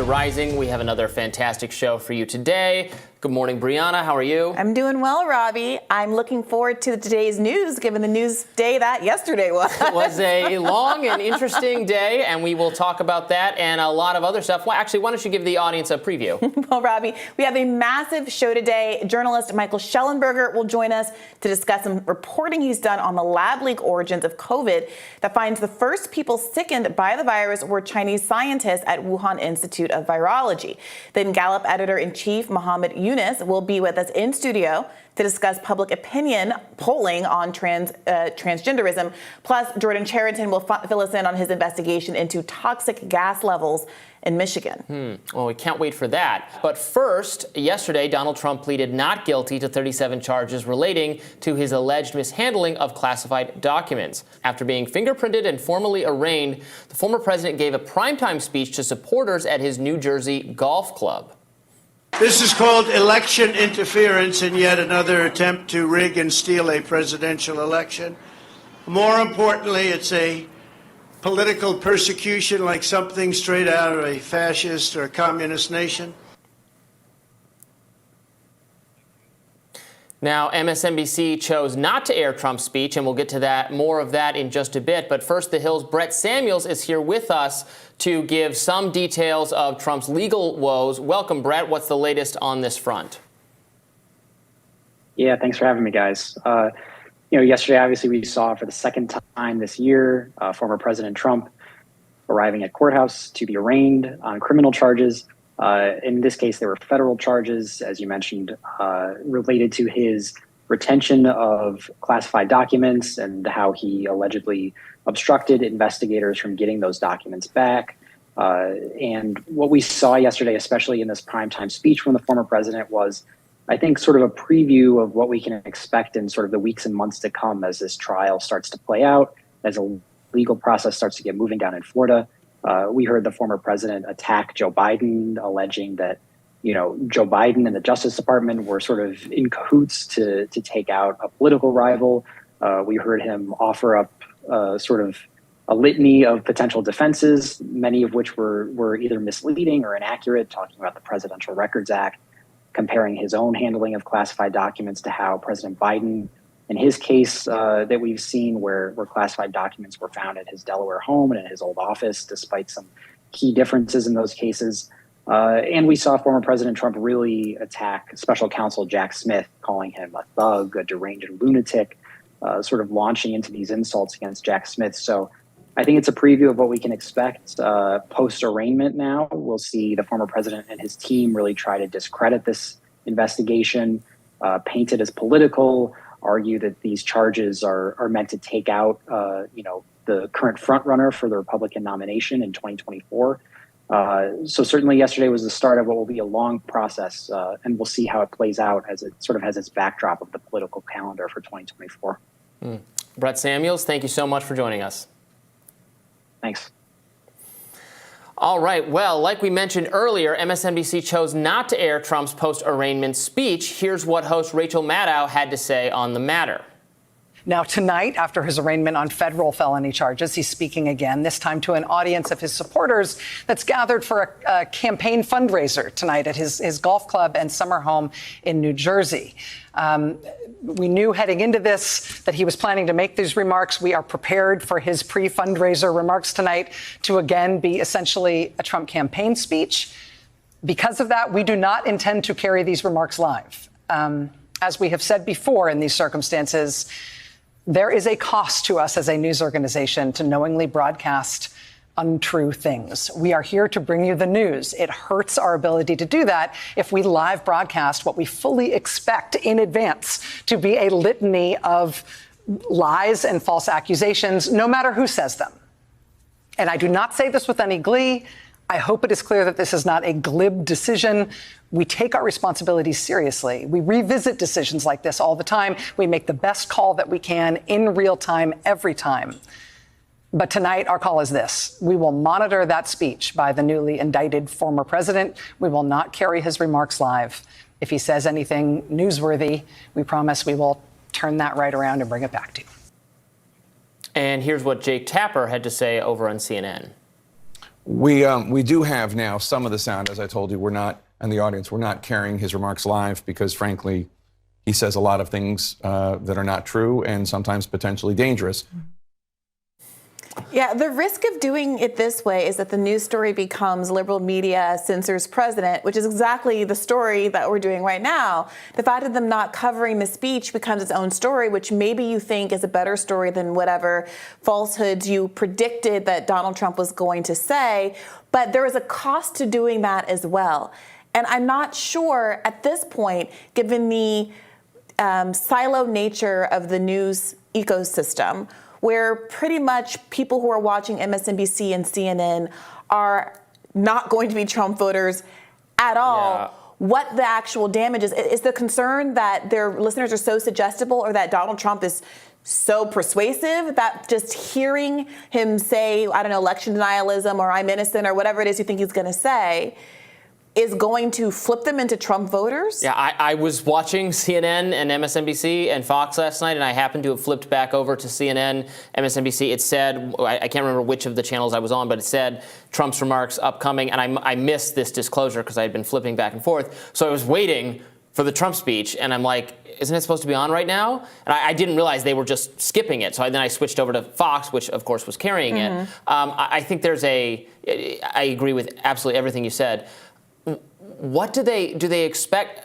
to Rising. We have another fantastic show for you today. Good morning, Briahna. How are you? I'm doing well, Robby. I'm looking forward to today's news, given the news day that yesterday was. It was a long and interesting day, and we will talk about that and a lot of other stuff. Well, actually, why don't you give the audience a preview? Well, Robby, we have a massive show today. Journalist Michael Schellenberger will join us to discuss some reporting he's done on the lab leak origins of COVID that finds the first people sickened by the virus were Chinese scientists at Wuhan Institute of Virology. Then Gallup editor-in-chief Mohammed Yunus will be with us in studio to discuss public opinion polling on transgenderism. Plus, Jordan Charrington will fill us in on his investigation into toxic gas levels in Michigan. Well, we can't wait for that. But first, yesterday, Donald Trump pleaded not guilty to 37 charges relating to his alleged mishandling of classified documents. After being fingerprinted and formally arraigned, the former president gave a primetime speech to supporters at his New Jersey golf club. This is called election interference and yet another attempt to rig and steal a presidential election. More importantly, it's a political persecution like something straight out of a fascist or communist nation. Now, MSNBC chose not to air Trump's speech, and we'll get to more of that in just a bit. But first, The Hill's Brett Samuels is here with us to give some details of Trump's legal woes. Welcome, Brett. What's the latest on this front? Yeah, thanks for having me, guys. Yesterday, obviously, we saw for the second time this year, former President Trump arriving at courthouse to be arraigned on criminal charges. In this case, there were federal charges, as you mentioned, related to his retention of classified documents and how he allegedly obstructed investigators from getting those documents back. And what we saw yesterday, especially in this primetime speech from the former president, was, I think, sort of a preview of what we can expect in sort of the weeks and months to come as this trial starts to play out, as a legal process starts to get moving down in Florida. We heard the former president attack Joe Biden, alleging that, Joe Biden and the Justice Department were sort of in cahoots to take out a political rival. We heard him offer up sort of a litany of potential defenses, many of which were either misleading or inaccurate, talking about the Presidential Records Act, comparing his own handling of classified documents to how President Biden, in his case that we've seen where classified documents were found at his Delaware home and in his old office, despite some key differences in those cases. And we saw former President Trump really attack special counsel Jack Smith, calling him a thug, a deranged lunatic, sort of launching into these insults against Jack Smith. So I think it's a preview of what we can expect post-arraignment now. We'll see the former president and his team really try to discredit this investigation, paint it as political, argue that these charges are meant to take out, the current frontrunner for the Republican nomination in 2024. So certainly yesterday was the start of what will be a long process, and we'll see how it plays out as it sort of has its backdrop of the political calendar for 2024. Brett Samuels, thank you so much for joining us. Thanks. All right. Well, like we mentioned earlier, MSNBC chose not to air Trump's post-arraignment speech. Here's what host Rachel Maddow had to say on the matter. Now, tonight, after his arraignment on federal felony charges, he's speaking again, this time to an audience of his supporters that's gathered for a campaign fundraiser tonight at his golf club and summer home in New Jersey. We knew heading into this that he was planning to make these remarks. We are prepared for his pre-fundraiser remarks tonight to again be essentially a Trump campaign speech. Because of that, we do not intend to carry these remarks live. As we have said before in these circumstances, there is a cost to us as a news organization to knowingly broadcast untrue things. We are here to bring you the news. It hurts our ability to do that if we live broadcast what we fully expect in advance to be a litany of lies and false accusations, no matter who says them. And I do not say this with any glee. I hope it is clear that this is not a glib decision. We take our responsibilities seriously. We revisit decisions like this all the time. We make the best call that we can in real time, every time. But tonight, our call is this. We will monitor that speech by the newly indicted former president. We will not carry his remarks live. If he says anything newsworthy, we promise we will turn that right around and bring it back to you. And here's what Jake Tapper had to say over on CNN. We do have now some of the sound, as I told you. We're not, and the audience, we're not carrying his remarks live because, frankly, he says a lot of things that are not true and sometimes potentially dangerous. Yeah, the risk of doing it this way is that the news story becomes liberal media censors president, which is exactly the story that we're doing right now. The fact of them not covering the speech becomes its own story, which maybe you think is a better story than whatever falsehoods you predicted that Donald Trump was going to say. But there is a cost to doing that as well. And I'm not sure at this point, given the silo nature of the news ecosystem, where pretty much people who are watching MSNBC and CNN are not going to be Trump voters at all, what the actual damage is. Is the concern that their listeners are so suggestible or that Donald Trump is so persuasive that just hearing him say, I don't know, election denialism or I'm innocent or whatever it is you think he's going to say is going to flip them into Trump voters? Yeah, I was watching CNN and MSNBC and Fox last night, and I happened to have flipped back over to CNN, MSNBC. It said, I can't remember which of the channels I was on, but it said Trump's remarks upcoming, and I missed this disclosure because I had been flipping back and forth. So I was waiting for the Trump speech, and I'm like, isn't it supposed to be on right now? And I didn't realize they were just skipping it. So then I switched over to Fox, which of course was carrying it. I think I agree with absolutely everything you said. What do they expect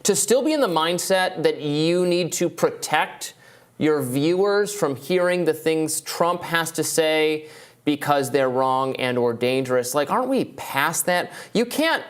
to still be in the mindset that you need to protect your viewers from hearing the things Trump has to say because they're wrong and or dangerous? Like, aren't we past that? You can't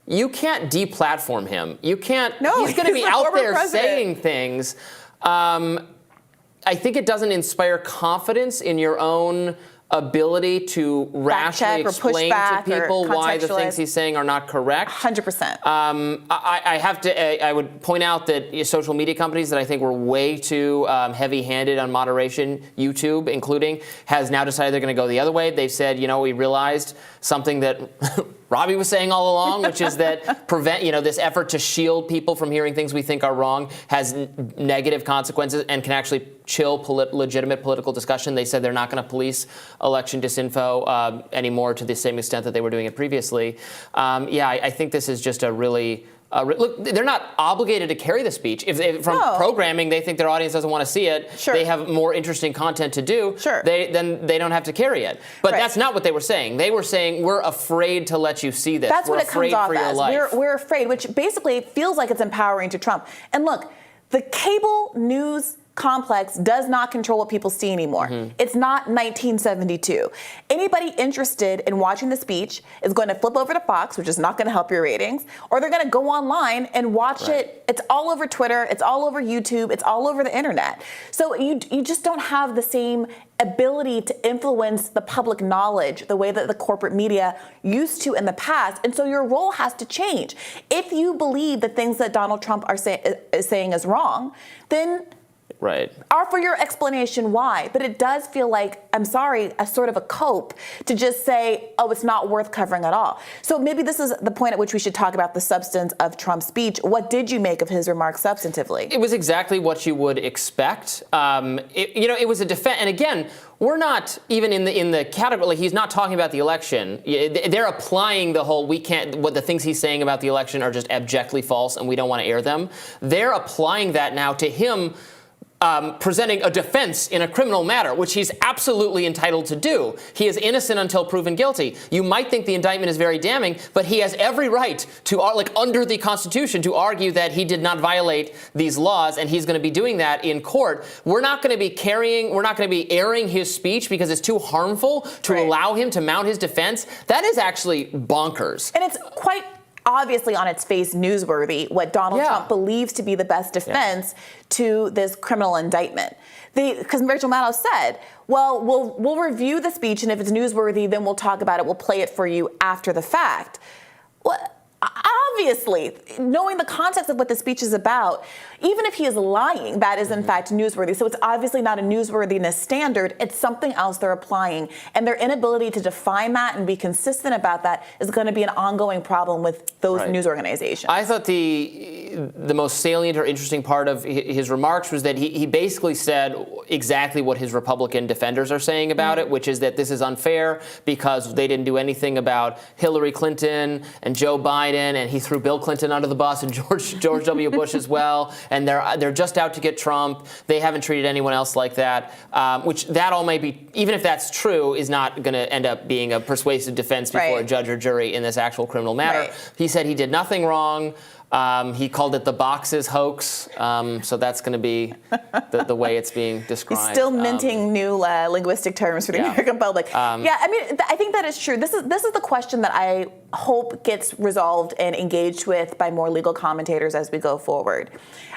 deplatform him. You can't. No, he's going to be out there president saying things. I think it doesn't inspire confidence in your own ability to rationally explain to people why the things he's saying are not correct. 100%. I would point out that social media companies that I think were way too heavy-handed on moderation, YouTube including, has now decided they're going to go the other way. They've said, we realized something that Robby was saying all along, which is that this effort to shield people from hearing things we think are wrong has negative consequences and can actually chill legitimate political discussion. They said they're not going to police election disinfo anymore to the same extent that they were doing it previously. I think this is just a really look, they're not obligated to carry the speech. If from programming they think their audience doesn't want to see it, they have more interesting content to do, then they don't have to carry it. But that's not what they were saying. They were saying, we're afraid to let you see this. That's we're what it comes off as. Life. We're afraid, which basically feels like it's empowering to Trump. And look, the cable news complex does not control what people see anymore. It's not 1972. Anybody interested in watching the speech is going to flip over to Fox, which is not going to help your ratings, or they're going to go online and watch it. It's all over Twitter. It's all over YouTube. It's all over the internet. So you just don't have the same ability to influence the public knowledge the way that the corporate media used to in the past. And so your role has to change. If you believe the things that Donald Trump is saying is wrong, then offer your explanation why. But it does feel like, I'm sorry, a sort of a cope to just say, oh, it's not worth covering at all. So maybe this is the point at which we should talk about the substance of Trump's speech. What did you make of his remarks substantively? It was exactly what you would expect. It was a defense. And again, we're not even in the category. He's not talking about the election. They're applying the whole what the things he's saying about the election are just abjectly false and we don't want to air them. They're applying that now to him presenting a defense in a criminal matter, which he's absolutely entitled to do. He is innocent until proven guilty. You might think the indictment is very damning, but he has every right to, under the Constitution, to argue that he did not violate these laws, and he's going to be doing that in court. We're not going to be airing his speech because it's too harmful to allow him to mount his defense. That is actually bonkers. And it's quite obviously on its face newsworthy what Donald Trump believes to be the best defense to this criminal indictment. Because Rachel Maddow said, well, we'll review the speech, and if it's newsworthy, then we'll talk about it. We'll play it for you after the fact. Well, obviously, knowing the context of what the speech is about, even if he is lying, that is in fact newsworthy. So it's obviously not a newsworthiness standard. It's something else they're applying. And their inability to define that and be consistent about that is going to be an ongoing problem with those news organizations. I thought the most salient or interesting part of his remarks was that he basically said exactly what his Republican defenders are saying about it, which is that this is unfair because they didn't do anything about Hillary Clinton and Joe Biden, and he threw Bill Clinton under the bus and George W. Bush as well, and they're just out to get Trump. They haven't treated anyone else like that, which that all may be, even if that's true, is not going to end up being a persuasive defense before a judge or jury in this actual criminal matter. He said he did nothing wrong. He called it the boxes hoax, so that's going to be the way it's being described. He's still minting new linguistic terms for the American public. I mean, I think that is true. This is the question that I hope gets resolved and engaged with by more legal commentators as we go forward.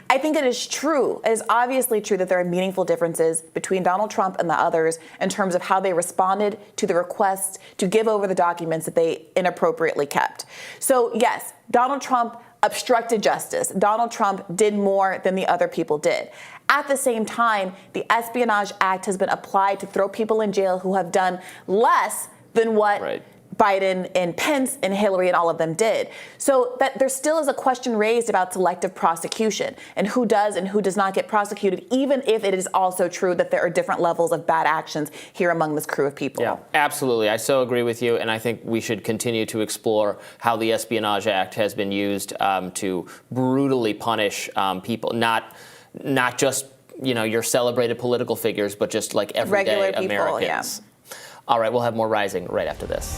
I think it is true. It is obviously true that there are meaningful differences between Donald Trump and the others in terms of how they responded to the request to give over the documents that they inappropriately kept. So yes, Donald Trump obstructed justice. Donald Trump did more than the other people did. At the same time, the Espionage Act has been applied to throw people in jail who have done less than what Biden and Pence and Hillary and all of them did. So that there still is a question raised about selective prosecution and who does and who does not get prosecuted, even if it is also true that there are different levels of bad actions here among this crew of people. Yeah, absolutely. I so agree with you, and I think we should continue to explore how the Espionage Act has been used to brutally punish people, not just your celebrated political figures, but just like everyday regular people, Americans. All right, we'll have more Rising right after this.